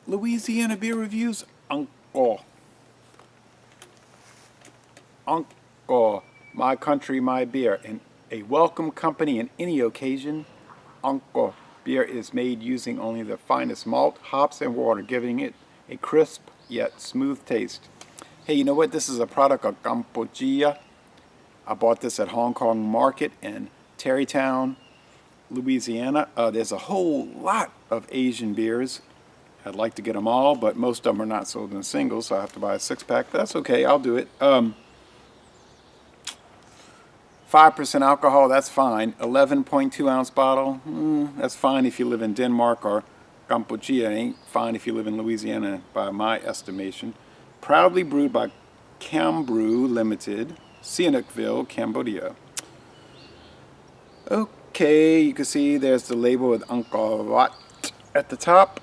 Louisiana beer reviews. Angkor. Angkor, my country, my beer. And a welcome company in any occasion. Angkor beer is made using only the finest malt, hops, and water, giving it a crisp yet smooth taste. Hey, you know what? This is a product of Cambodia. I bought this at Hong Kong Market in Tarrytown, Louisiana. There's a whole lot of Asian beers. I'd like to get them all, but most of them are not sold in singles, so I have to buy a six-pack. That's okay, I'll do it. 5% alcohol, that's fine. 11.2 ounce bottle, that's fine if you live in Denmark or Cambodia. It ain't fine if you live in Louisiana, by my estimation. Proudly brewed by Cambrew Limited, Sihanoukville, Cambodia. Okay, you can see there's the label with Angkor at the top.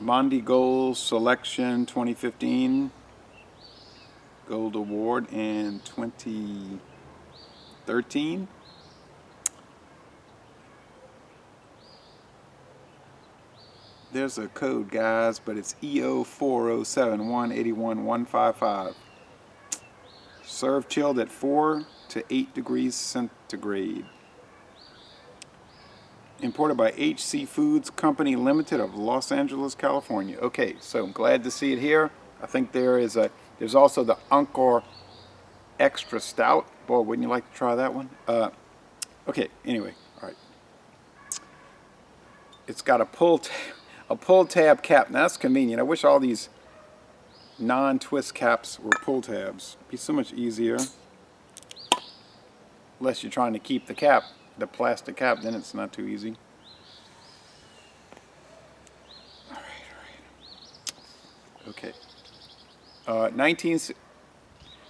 Mondi Gold Selection 2015 Gold Award in 2013. There's a code, guys, but it's EO4071811155. Served chilled at 4 to 8 degrees centigrade. Imported by HC Foods Company Limited of Los Angeles, California. Okay, so I'm glad to see it here. I think there's also the Angkor Extra Stout. Boy, wouldn't you like to try that one? Okay, anyway, all right. It's got a pull tab cap. Now that's convenient. I wish all these non-twist caps were pull tabs. It'd be so much easier. Unless you're trying to keep the cap, the plastic cap, then it's not too easy. All right. Okay.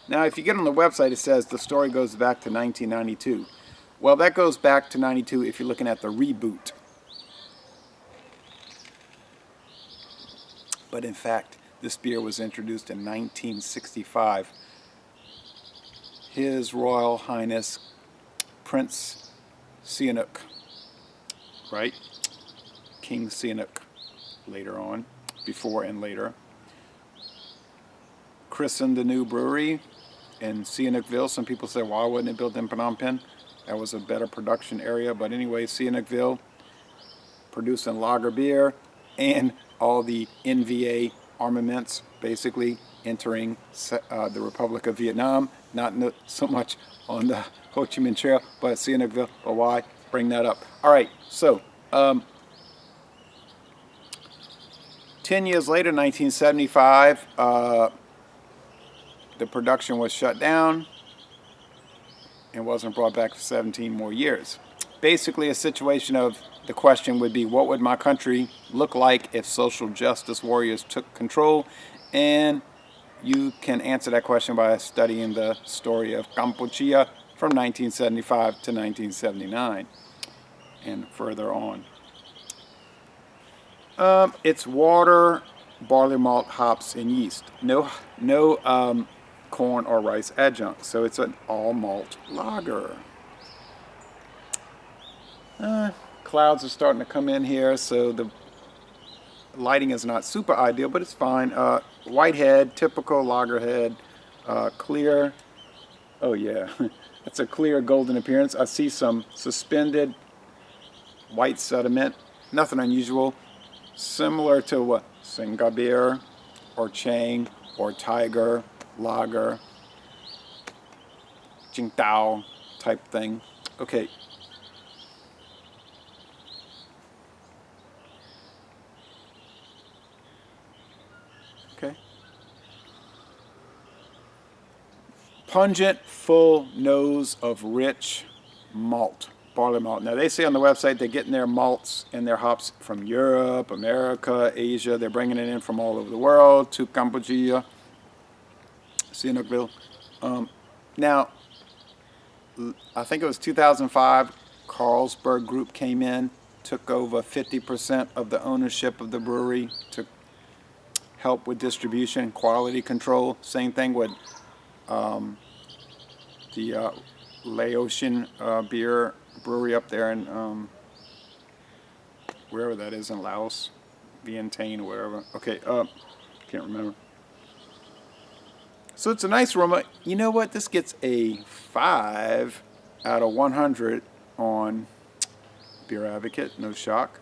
Now, if you get on the website, it says the story goes back to 1992. Well, that goes back to 92 if you're looking at the reboot. But in fact, this beer was introduced in 1965. His Royal Highness Prince Sihanouk, right? King Sihanouk, later on, before and later, christened the new brewery in Sihanoukville. Some people say, why wasn't it built in Phnom Penh? That was a better production area. But anyway, Sihanoukville, producing lager beer and all the NVA armaments, basically entering the Republic of Vietnam. Not so much on the Ho Chi Minh Trail, but Sihanoukville. But why bring that up? All right, so 10 years later, 1975, the production was shut down and wasn't brought back for 17 more years. Basically, a situation of the question would be, what would my country look like if social justice warriors took control? And you can answer that question by studying the story of Cambodia from 1975 to 1979 and further on. It's water, barley malt, hops, and yeast. No corn or rice adjunct. So it's an all malt lager. Clouds are starting to come in here, so the lighting is not super ideal, but it's fine. White head, typical lager head, clear. Oh yeah, it's a clear golden appearance. I see some suspended white sediment. Nothing unusual. Similar to what? Singapore or Chang or Tiger lager, Qingdao type thing. Okay. Okay. Pungent, full nose of rich malt, barley malt. Now they say on the website they're getting their malts and their hops from Europe, America, Asia. They're bringing it in from all over the world to Cambodia, Sihanoukville. Now, I think it was 2005, Carlsberg Group came in, took over 50% of the ownership of the brewery to help with distribution, quality control. Same thing with the Laotian beer brewery up there in wherever that is in Laos, Vientiane or wherever. Okay, can't remember. So it's a nice aroma. You know what? This gets a 5 out of 100 on Beer Advocate. No shock.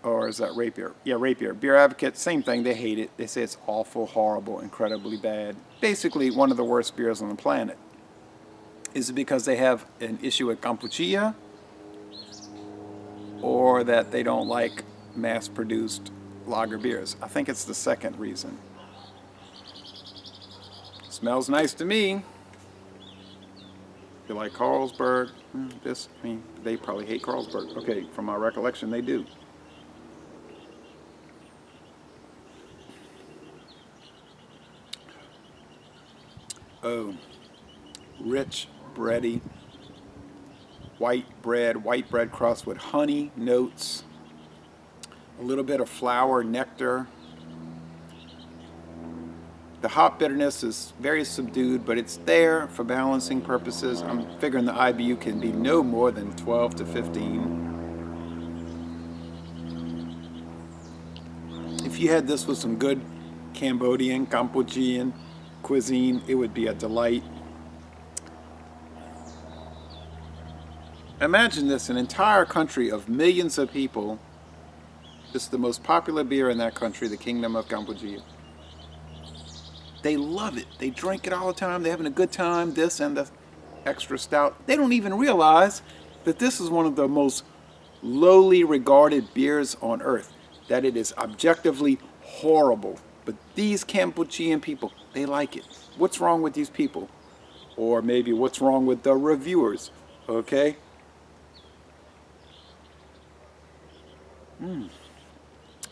Or is that Rapier? Yeah, Rapier. Beer Advocate, same thing. They hate it. They say it's awful, horrible, incredibly bad. Basically, one of the worst beers on the planet. Is it because they have an issue with kombucha? Or that they don't like mass-produced lager beers? I think it's the second reason. Smells nice to me. You like Carlsberg? They probably hate Carlsberg. Okay, from my recollection, they do. Oh, rich, bready, white bread crust with honey notes, a little bit of flower, nectar. The hop bitterness is very subdued, but it's there for balancing purposes. I'm figuring the IBU can be no more than 12 to 15. If you had this with some good Cambodian, Cambodian cuisine, it would be a delight. Imagine this, an entire country of millions of people. This is the most popular beer in that country, the Kingdom of Cambodia. They love it. They drink it all the time. They're having a good time. This and the extra stout. They don't even realize that this is one of the most lowly regarded beers on earth. That it is objectively horrible. But these Cambodian people, they like it. What's wrong with these people? Or maybe what's wrong with the reviewers? Okay?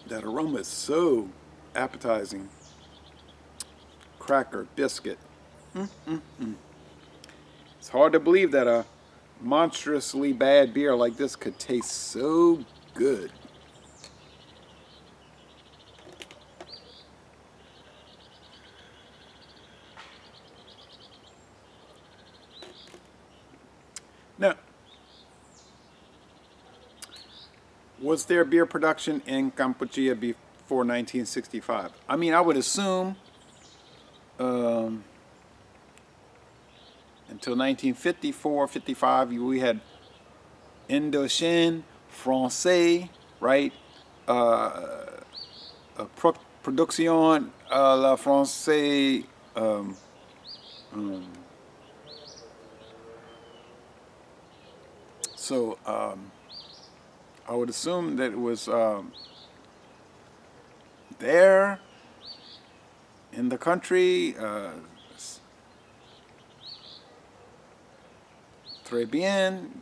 That aroma is so appetizing. Cracker, biscuit. It's hard to believe that a monstrously bad beer like this could taste so good. Now, was there beer production in Cambodia before 1965? I mean, I would assume until 1954, 55, we had Indochine, Francais, right? Production la Francais. So I would assume that it was there in the country. Très bien,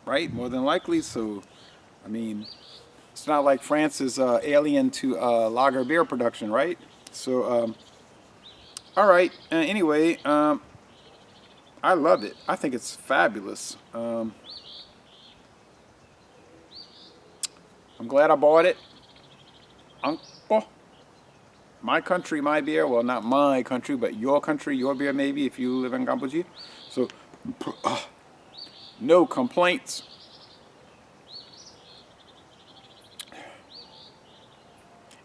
right? More than likely. So, I mean, it's not like France is alien to lager beer production, right? So, all right. Anyway, I love it. I think it's fabulous. I'm glad I bought it. Angkor. My country, my beer. Well, not my country, but your country, your beer maybe if you live in Cambodia. So, no complaints.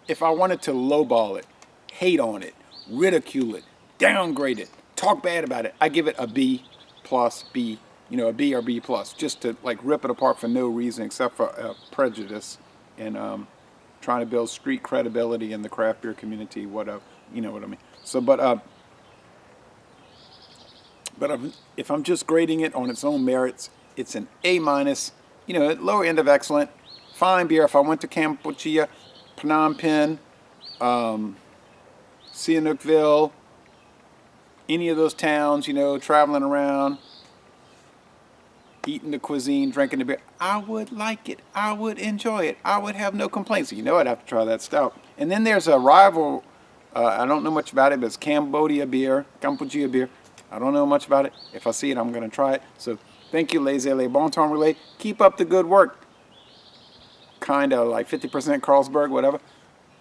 If I wanted to lowball it, hate on it, ridicule it, downgrade it, talk bad about it, I give it a B plus B, a B or B plus, just to like rip it apart for no reason except for prejudice and trying to build street credibility in the craft beer community, whatever, you know what I mean. So, but if I'm just grading it on its own merits, it's an A minus, lower end of excellent, fine beer. If I went to Cambodia, Phnom Penh, Sihanoukville, any of those towns, traveling around, eating the cuisine, drinking the beer, I would like it. I would enjoy it. I would have no complaints. I'd have to try that stout. And then there's a rival, I don't know much about it, but it's Cambodia beer. I don't know much about it. If I see it, I'm going to try it. So thank you, Les Bon Temps Relais. Keep up the good work. Kind of like 50% Carlsberg, whatever.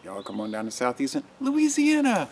Y'all come on down to Southeastern Louisiana.